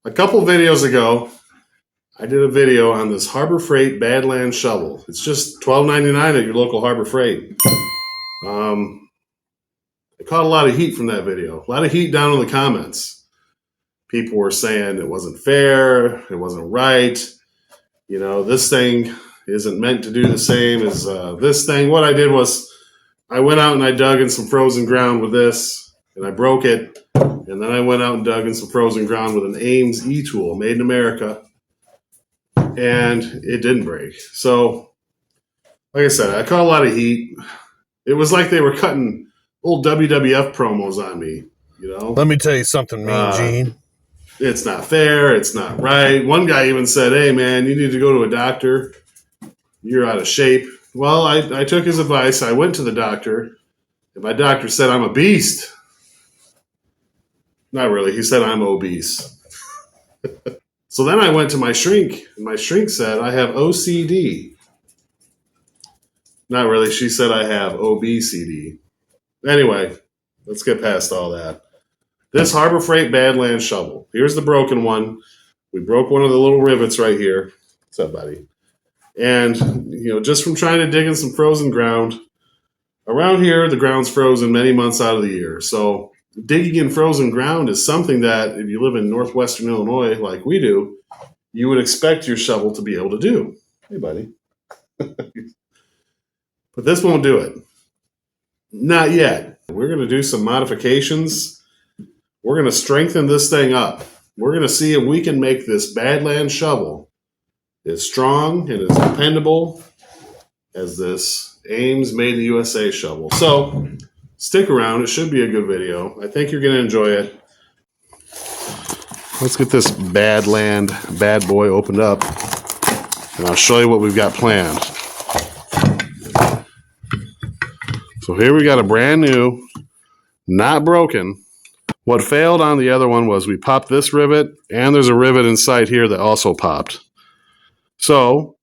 A couple videos ago, I did a video on this Harbor Freight Badlands shovel. It's just $12.99 at your local Harbor Freight. I caught a lot of heat from that video. A lot of heat down in the comments. People were saying it wasn't fair, it wasn't right. You know, this thing isn't meant to do the same as this thing. What I did was I went out and I dug in some frozen ground with this, and I broke it. And then I went out and dug in some frozen ground with an Ames E-tool, made in America, and it didn't break. So, like I said, I caught a lot of heat. It was like they were cutting old WWF promos on me, you know? Let me tell you something, Mean Gene. It's not fair. It's not right. One guy even said, hey, man, you need to go to a doctor. You're out of shape. Well, I took his advice. I went to the doctor, and my doctor said I'm a beast. Not really. He said I'm obese. So then I went to my shrink, and my shrink said I have OCD. Not really. She said I have OBCD. Anyway, let's get past all that. This Harbor Freight Badlands shovel. Here's the broken one. We broke one of the little rivets right here. What's up, buddy? And, you know, just from trying to dig in some frozen ground, around here, the ground's frozen many months out of the year. So digging in frozen ground is something that, if you live in northwestern Illinois like we do, you would expect your shovel to be able to do. Hey, buddy. But this won't do it. Not yet. We're going to do some modifications. We're going to strengthen this thing up. We're going to see if we can make this Badlands shovel as strong and as dependable as this Ames Made in the USA shovel. So stick around. It should be a good video. I think you're going to enjoy it. Let's get this Badland bad boy opened up, and I'll show you what we've got planned. So here we got a brand new, not broken. What failed on the other one was we popped this rivet, and there's a rivet inside here that also popped. So,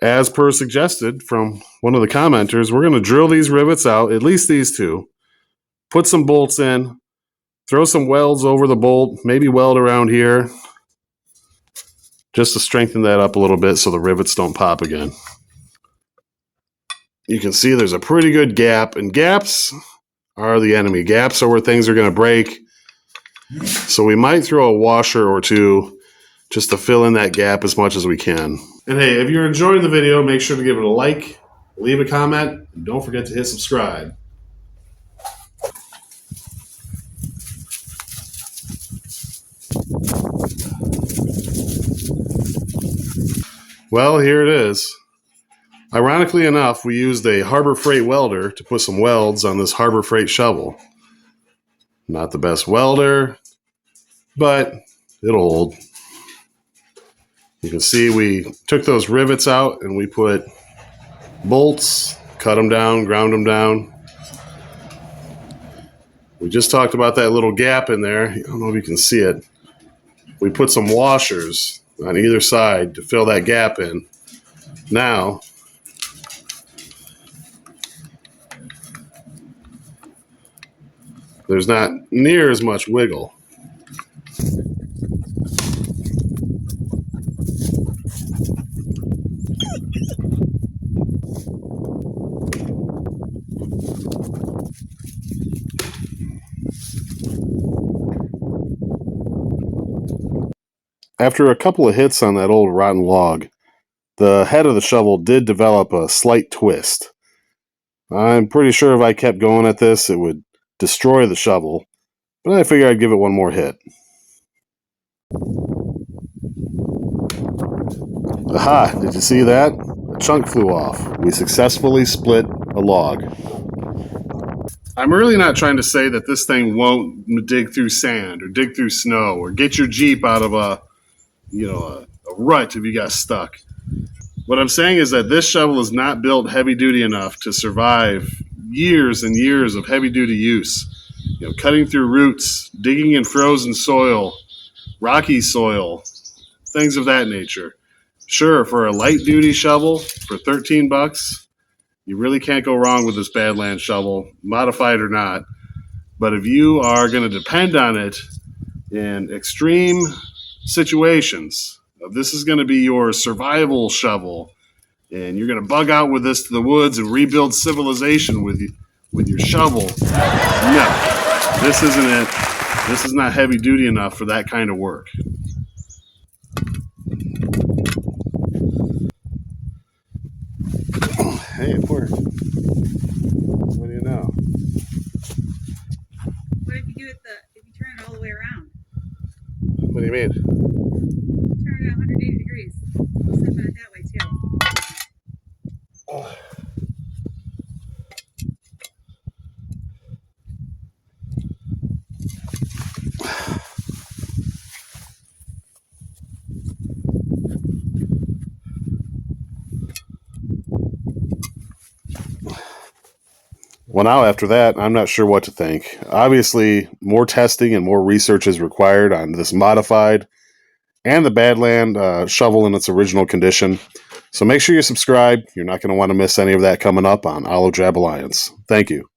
as per suggested from one of the commenters, we're going to drill these rivets out, at least these two, put some bolts in, throw some welds over the bolt, maybe weld around here, just to strengthen that up a little bit so the rivets don't pop again. You can see there's a pretty good gap, and gaps are the enemy. Gaps are where things are going to break. So we might throw a washer or two just to fill in that gap as much as we can. And hey, if you're enjoying the video, make sure to give it a like, leave a comment, and don't forget to hit subscribe. Well, here it is. Ironically enough, we used a Harbor Freight welder to put some welds on this Harbor Freight shovel. Not the best welder, but it'll hold. You can see we took those rivets out and we put bolts, cut them down, ground them down. We just talked about that little gap in there. I don't know if you can see it. We put some washers on either side to fill that gap in. Now, there's not near as much wiggle. After a couple of hits on that old rotten log, the head of the shovel did develop a slight twist. I'm pretty sure if I kept going at this, it would destroy the shovel, but I figured I'd give it one more hit. Aha, did you see that? A chunk flew off. We successfully split a log. I'm really not trying to say that this thing won't dig through sand or dig through snow or get your Jeep out of a rut if you got stuck. What I'm saying is that this shovel is not built heavy duty enough to survive years and years of heavy duty use. You know, cutting through roots, digging in frozen soil, rocky soil, things of that nature. Sure, for a light duty shovel for $13, you really can't go wrong with this Badlands shovel, modified or not. But if you are going to depend on it in extreme situations. This is going to be your survival shovel, and you're going to bug out with this to the woods and rebuild civilization with your shovel. No, this isn't it. This is not heavy duty enough for that kind of work. Hey, it worked. What do you know? What if you do it if you turn it all the way around? What do you mean? Turn it 180 degrees. Step on it that way too. Well, now after that, I'm not sure what to think. Obviously, more testing and more research is required on this modified and the Badland shovel in its original condition. So make sure you subscribe. You're not going to want to miss any of that coming up on Olive Drab Alliance. Thank you.